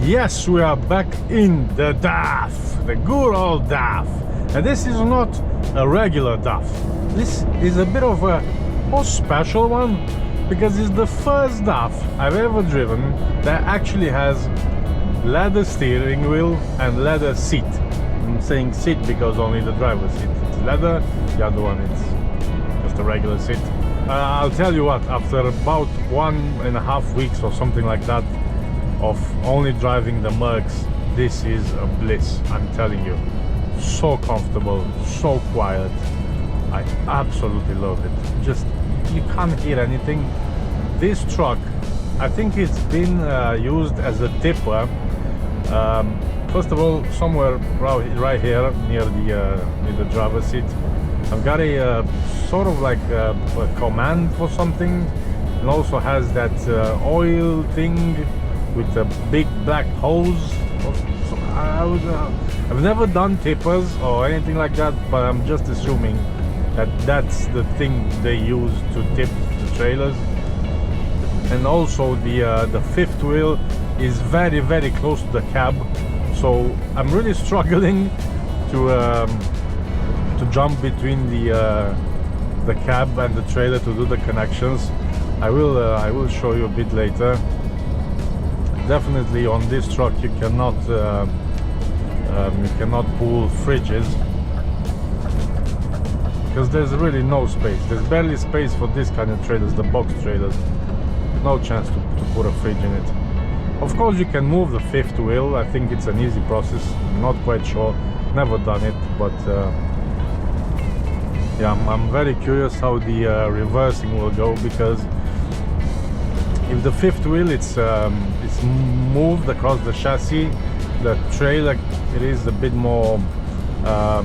Yes, we are back in the DAF, the good old DAF. And this is not a regular DAF. This is a bit of a more special one because it's the first DAF I've ever driven that actually has leather steering wheel and leather seat. I'm saying seat because only the driver's seat is leather, the other one is just a regular seat. I'll tell you what, after about 1.5 weeks or something like that of only driving the Mercs, this is a bliss, I'm telling you. So comfortable, so quiet. I absolutely love it. Just, you can't hear anything. This truck, I think it's been used as a tipper. First of all, somewhere right here near the driver's seat, I've got a sort of like a command for something. It also has that oil thing with a big black hose. So I've never done tippers or anything like that, but I'm just assuming that that's the thing they use to tip the trailers. And also the fifth wheel is very, very close to the cab, so I'm really struggling to jump between the cab and the trailer to do the connections. I will show you a bit later. Definitely on this truck you cannot pull fridges because there's really no space. There's barely space for this kind of trailers, the box trailers. No chance to put a fridge in it. Of course you can move the fifth wheel. I think it's an easy process. I'm not quite sure, never done it, but yeah, I'm very curious how the reversing will go, because if the fifth wheel it's moved across the chassis, the trailer, it is a bit more I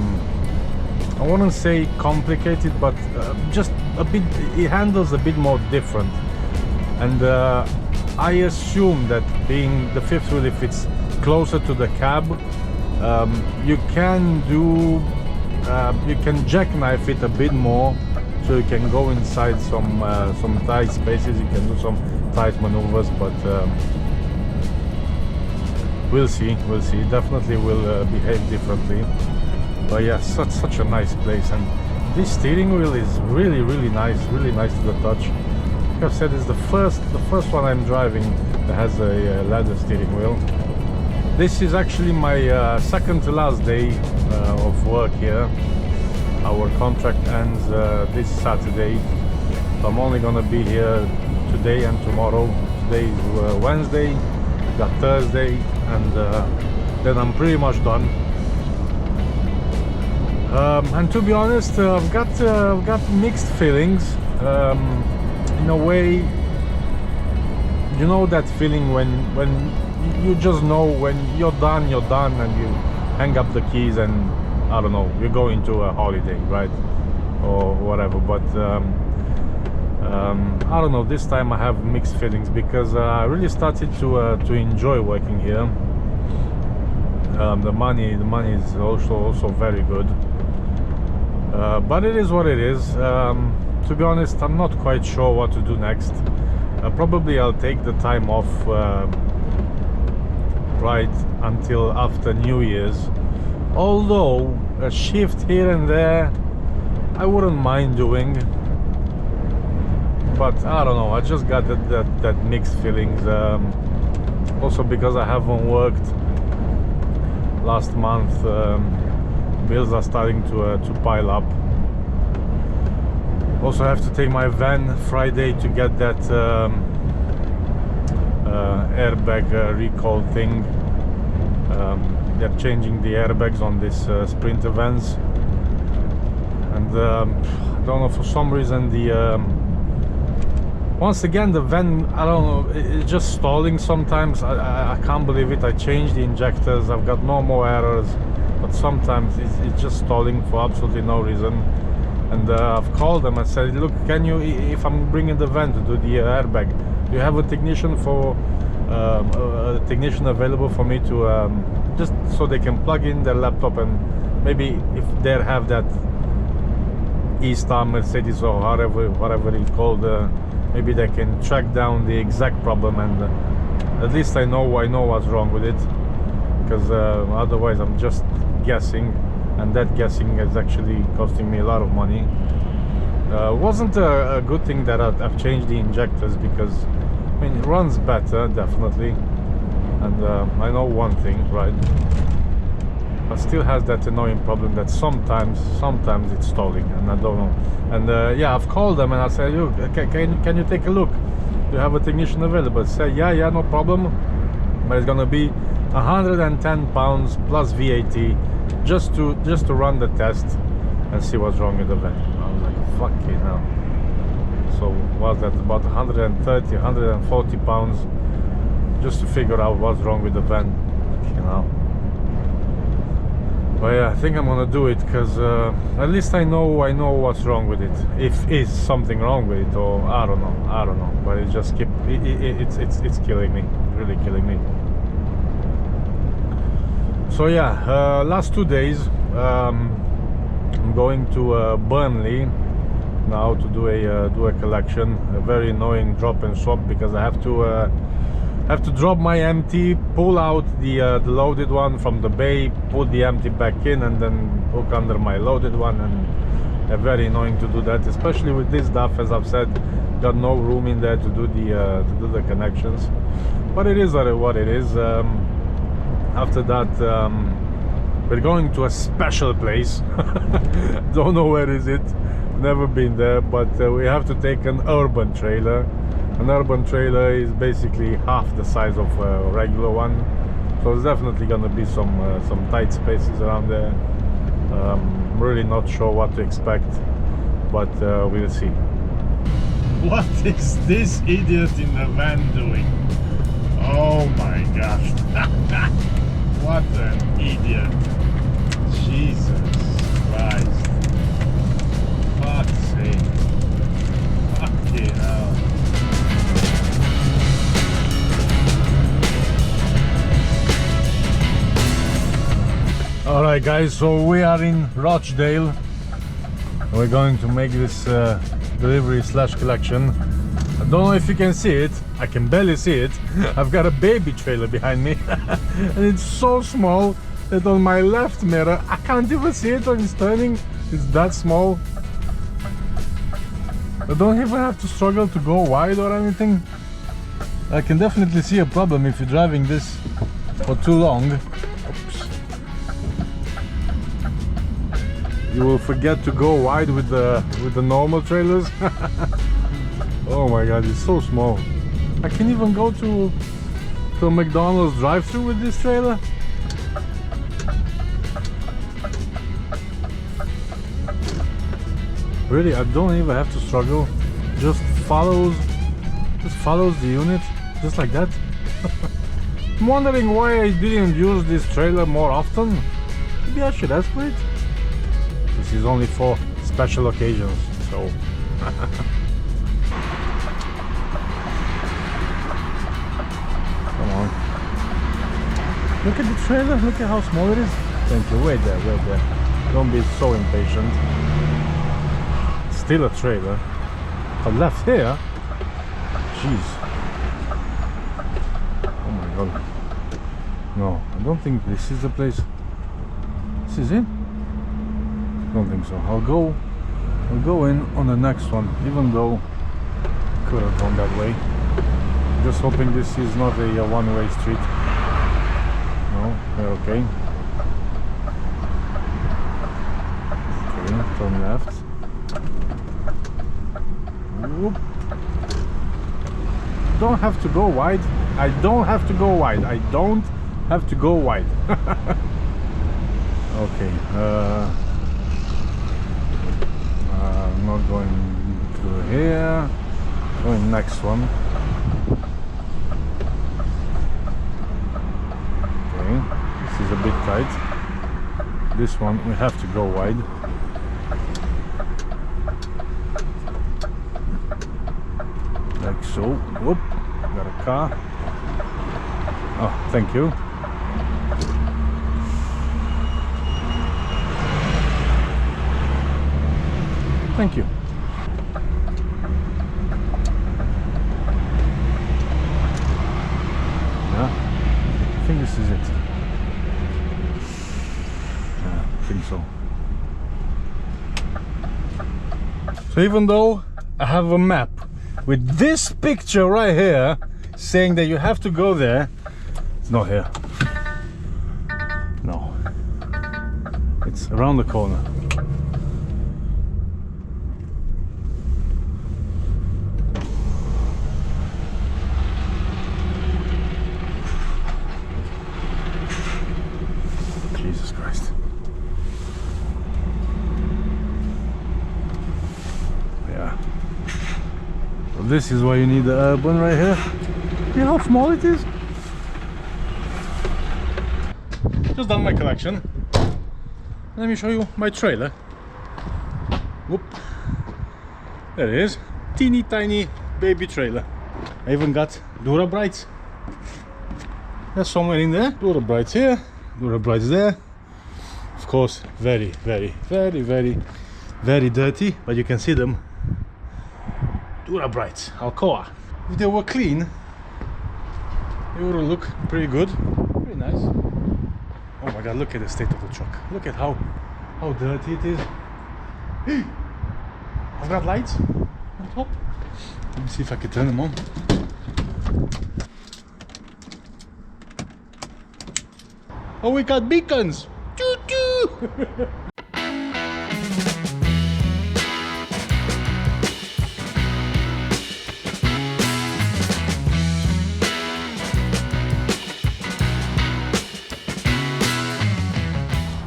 wouldn't say complicated, but just a bit, it handles a bit more different. And I assume that being the fifth wheel, if it's closer to the cab, you can jackknife it a bit more, so you can go inside some tight spaces. You can do some tight maneuvers, but we'll see. Definitely will behave differently. But yeah, such a nice place, and this steering wheel is really nice to the touch. Like I've said, it's the first one I'm driving that has a leather steering wheel. This is actually my second to last day of work here. Our contract ends this Saturday, so I'm only gonna be here today and tomorrow. Today is Wednesday, got Thursday, and then I'm pretty much done. And to be honest, I've got mixed feelings. In a way, you know that feeling when you just know when you're done, and you hang up the keys and I don't know, you go into a holiday, right, or whatever. But I don't know, this time I have mixed feelings because I really started to enjoy working here. The money is also very good, but it is what it is. To be honest, I'm not quite sure what to do next. Probably I'll take the time off right until after New Year's. Although a shift here and there I wouldn't mind doing, but I don't know, I just got that mixed feelings. Also because I haven't worked last month, bills are starting to pile up. Also have to take my van Friday to get that airbag recall thing. They're changing the airbags on this Sprinter vans, and I don't know, for some reason once again the van, I don't know, it's just stalling sometimes. I can't believe it. I changed the injectors, I've got no more errors, but sometimes it's just stalling for absolutely no reason. And I've called them and said, look, can you, if I'm bringing the van to do the airbag, do you have a technician available for me to just so they can plug in their laptop, and maybe if they have that E-Star Mercedes or whatever it's called, maybe they can track down the exact problem and At least I know what's wrong with it, because otherwise I'm just guessing, and that guessing is actually costing me a lot of money. Wasn't a good thing that I've changed the injectors, because I mean it runs better definitely, and I know one thing, right? But still has that annoying problem that sometimes it's stalling, and I don't know. And yeah, I've called them and I said, "Look, can you take a look? Do you have a technician available?" Say, yeah, no problem, but it's gonna be 110 pounds plus VAT just to run the test and see what's wrong with the van. I was like, fucking hell. So was that about 130, 140 pounds just to figure out what's wrong with the van, you know? But yeah, I think I'm gonna do it, because at least I know what's wrong with it. If is something wrong with it, or I don't know. But it just it's killing me, really killing me. So yeah, last 2 days I'm going to Burnley now to do a collection. A very annoying drop and swap, because I have to drop my empty, pull out the loaded one from the bay, put the empty back in, and then hook under my loaded one. And very annoying to do that, especially with this DAF. As I've said, got no room in there to do the connections. But it is what it is. After that, we're going to a special place. Don't know where is it, never been there, but we have to take an urban trailer. An urban trailer is basically half the size of a regular one, so there's definitely gonna be some tight spaces around there. I'm really not sure what to expect, but we'll see. What is this idiot in the van doing? Oh my gosh. What an idiot. Jesus Christ. Fuck's sake. Fucking hell. Alright guys, so we are in Rochdale. We're going to make this delivery / collection. I don't know if you can see it. I can barely see it. I've got a baby trailer behind me and it's so small that on my left mirror I can't even see it when it's turning. It's that small. I don't even have to struggle to go wide or anything. I can definitely see a problem if you're driving this for too long. Oops. You will forget to go wide with the normal trailers. Oh my god, it's so small. I can even go to a McDonald's drive-thru with this trailer. Really, I don't even have to struggle. Just follows the unit, just like that. I'm wondering why I didn't use this trailer more often. Maybe I should ask for it. This is only for special occasions, so. Come on. Look at the trailer, look at how small it is. Thank you, wait there. Don't be so impatient. Still a trailer. I left here. Jeez. Oh my god. No, I don't think this is the place. This is it? I don't think so. I'll go in on the next one, even though I could have gone that way. Just hoping this is not a one-way street. No, we're okay. Okay, turn left. Whoop. Don't have to go wide. I don't have to go wide. I don't have to go wide. Okay. I'm not going through here. Going next one. Okay. This is a bit tight. This one we have to go wide. Like so. Whoop, got a car. Oh, thank you. Thank you. So even though I have a map with this picture right here saying that you have to go there, it's not here. No, it's around the corner. Jesus Christ. Yeah. So this is why you need the urban right here. See how small it is? Just done my collection. Let me show you my trailer. Whoop. There it is. Teeny tiny baby trailer. I even got Dura Brights. There's somewhere in there. Dura Brights here. Dura Brights there. Of course, very dirty, but you can see them. Dura Brights, Alcoa. If they were clean, they would look pretty good. Pretty nice. Oh my god, look at the state of the truck. Look at how dirty it is. I've got lights on top. Let me see if I can turn them on. Oh, we got beacons! Choo choo!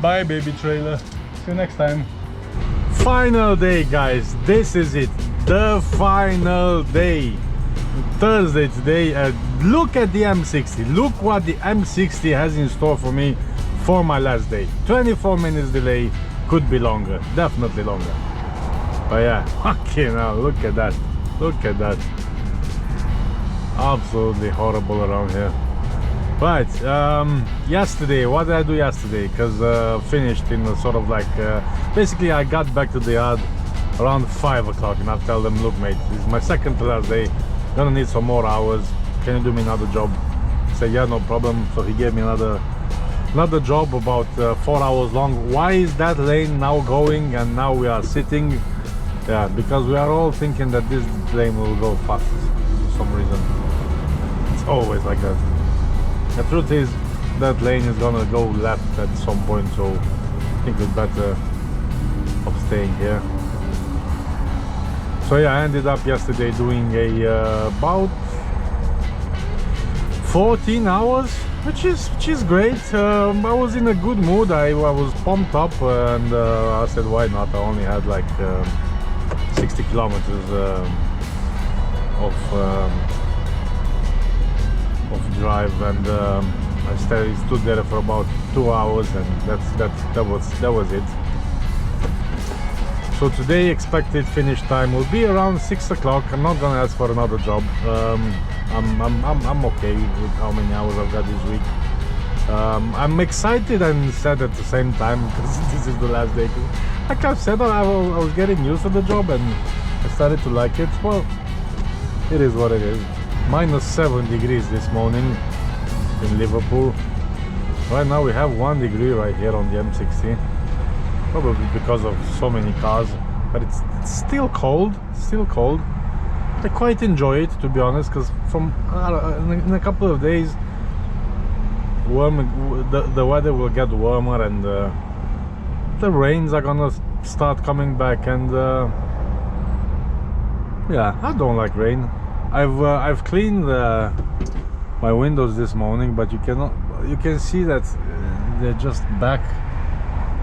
Bye, baby trailer. See you next time. Final day, guys. This is it. The final day. Thursday today. Look at the M60. Look what the M60 has in store for me for my last day. 24 minutes delay. Could be longer. Definitely longer. But yeah. Okay, now look at that. Look at that. Absolutely horrible around here. Right, yesterday, what did I do yesterday? Because finished in a sort of like, basically I got back to the yard around 5 o'clock and I tell them, look mate, this is my second to last day, gonna need some more hours, can you do me another job? I said, yeah, no problem. So he gave me another job about 4 hours long. Why is that lane now going and now we are sitting? Yeah, because we are all thinking that this lane will go fast for some reason. It's always like that. The truth is, that lane is gonna go left at some point, so I think it's better of staying here. So yeah, I ended up yesterday doing about 14 hours, which is great. I was in a good mood. I was pumped up, and I said, why not? I only had like 60 kilometers of drive, and I stood there for about 2 hours, and that was it. So today expected finish time will be around 6 o'clock. I'm not gonna ask for another job. I'm okay with how many hours I've got this week. I'm excited and sad at the same time because this is the last day. Like I've said, I was getting used to the job and I started to like it. Well, it is what it is. -7 degrees this morning in Liverpool. Right now we have 1 degree right here on the M60, probably because of so many cars, but it's still cold. I quite enjoy it, to be honest, because from in a couple of days the weather will get warmer and the rains are gonna start coming back, and yeah, I don't like rain. I've cleaned my windows this morning, but you can see that they're just back,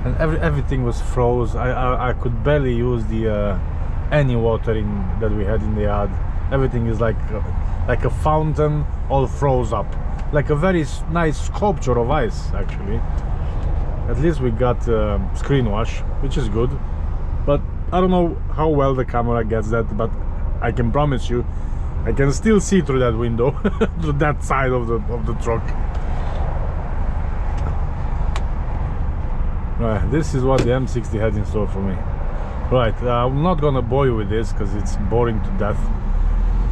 and everything was froze. I could barely use the any water that we had in the yard. Everything is like a fountain, all froze up, like a very nice sculpture of ice. Actually, at least we got screen wash, which is good, but I don't know how well the camera gets that, but I can promise you I can still see through that window to that side of the truck. Right, this is what the M60 had in store for me. Right, I'm not gonna bore you with this because it's boring to death.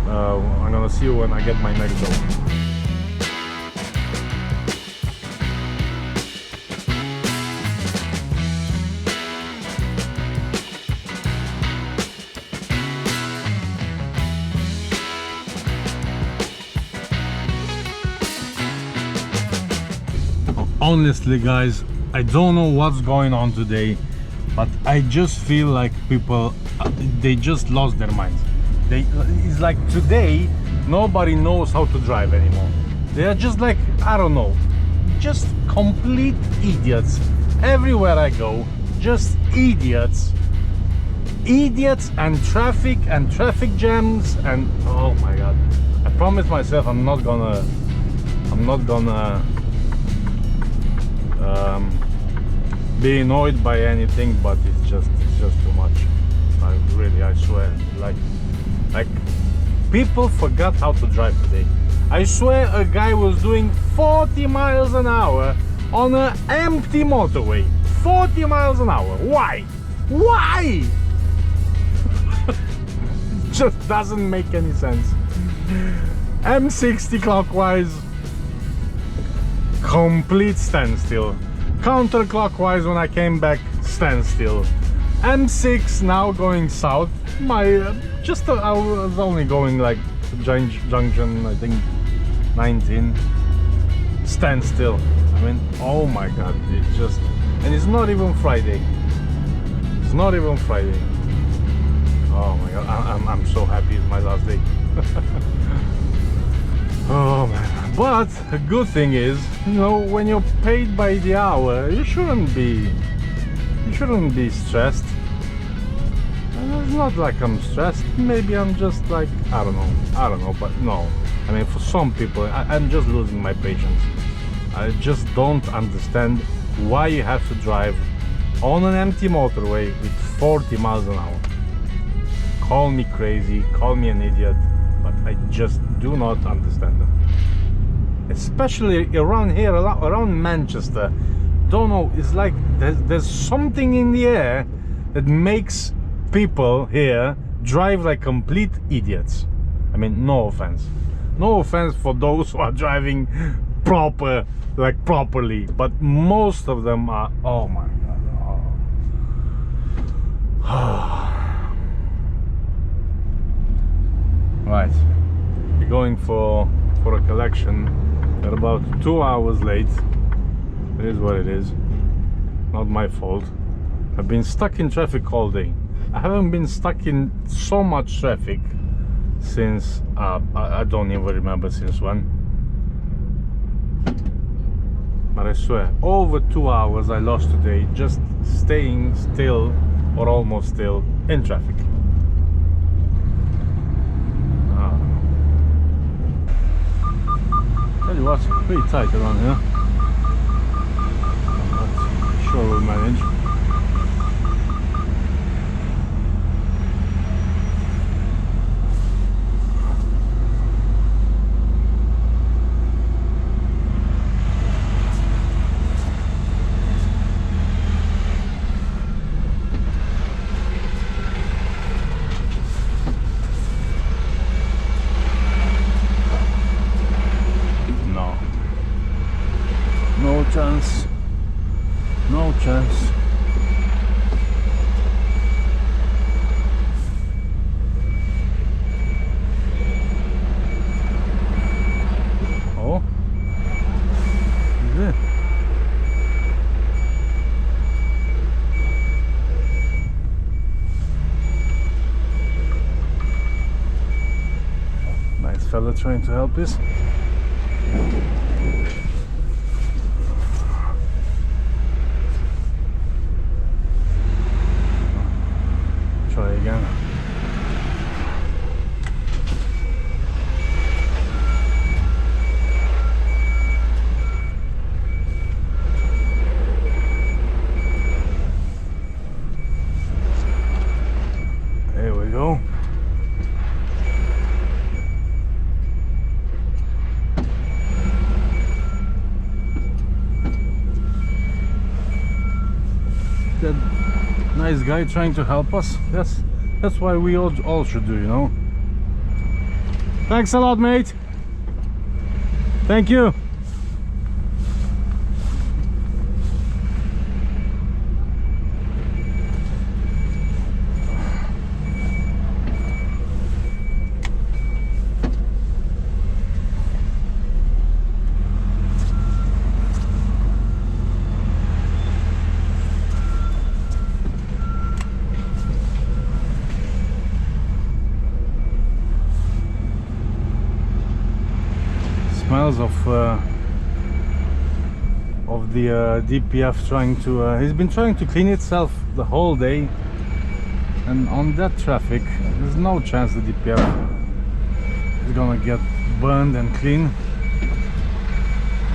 I'm gonna see you when I get my next job. honestly guys, I don't know what's going on today, but I just feel like people, they just lost their minds. It's like today nobody knows how to drive anymore. They are just like, I don't know, just complete idiots. Everywhere I go, just idiots and traffic jams, and oh my god, I promised myself I'm not gonna be annoyed by anything, but it's just too much. I swear, like people forgot how to drive today. I swear a guy was doing 40 miles an hour on an empty motorway. 40 miles an hour. Why? It just doesn't make any sense. M60 clockwise, complete standstill. Counterclockwise when I came back, standstill. M6 now going south. I was only going like junction, I think 19. Standstill. I mean, oh my god, it's just, and it's not even Friday. It's not even Friday. Oh my god, I'm so happy it's my last day. Oh man. But a good thing is, you know, when you're paid by the hour, you shouldn't be stressed. And it's not like I'm stressed. Maybe I'm just like, I don't know, but no. I mean, for some people, I'm just losing my patience. I just don't understand why you have to drive on an empty motorway with 40 miles an hour. Call me crazy, call me an idiot, but I just do not understand them. Especially around here, around Manchester. Don't know, it's like there's something in the air that makes people here drive like complete idiots. I mean, no offense for those who are driving properly, but most of them are, oh my god, Right, we're going for a collection. We're about 2 hours late. It is what it is. Not my fault. I've been stuck in traffic all day. I haven't been stuck in so much traffic since I don't even remember since when. But I swear, over 2 hours I lost today just staying still or almost still in traffic. Tell you what, pretty tight around here. But sure we'll manage. No chance. Oh, is it? Nice fella trying to help us. Try again. There we go. That nice guy trying to help us. That's why we all should do, you know. Thanks a lot, mate. Thank you. smells of the DPF trying to he's been trying to clean itself the whole day, and on that traffic there's no chance the DPF is gonna get burned and clean.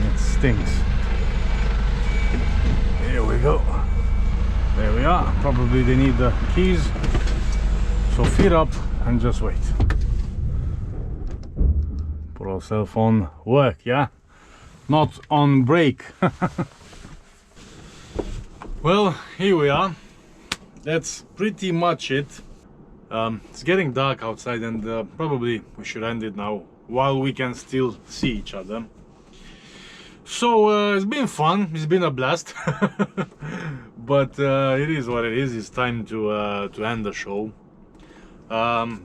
It stinks. Here we go. There we are. Probably they need the keys, so feet up and just wait. Put ourselves on work, yeah? Not on break. Well, here we are. That's pretty much it. It's getting dark outside, and probably we should end it now while we can still see each other. So it's been fun, it's been a blast. But it is what it is. It's time to end the show.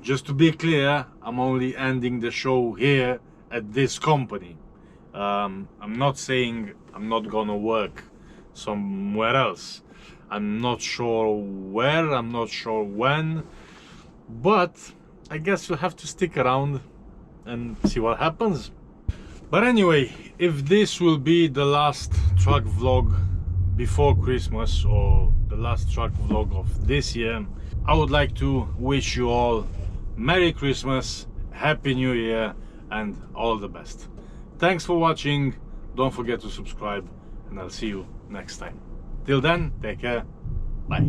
Just to be clear, I'm only ending the show here at this company. I'm not saying I'm not gonna work somewhere else. I'm not sure where, I'm not sure when, but I guess you'll have to stick around and see what happens. But anyway, if this will be the last truck vlog before Christmas, or the last truck vlog of this year, I would like to wish you all Merry Christmas, Happy New Year, and all the best. Thanks for watching, don't forget to subscribe, and I'll see you next time. Till then, take care, bye.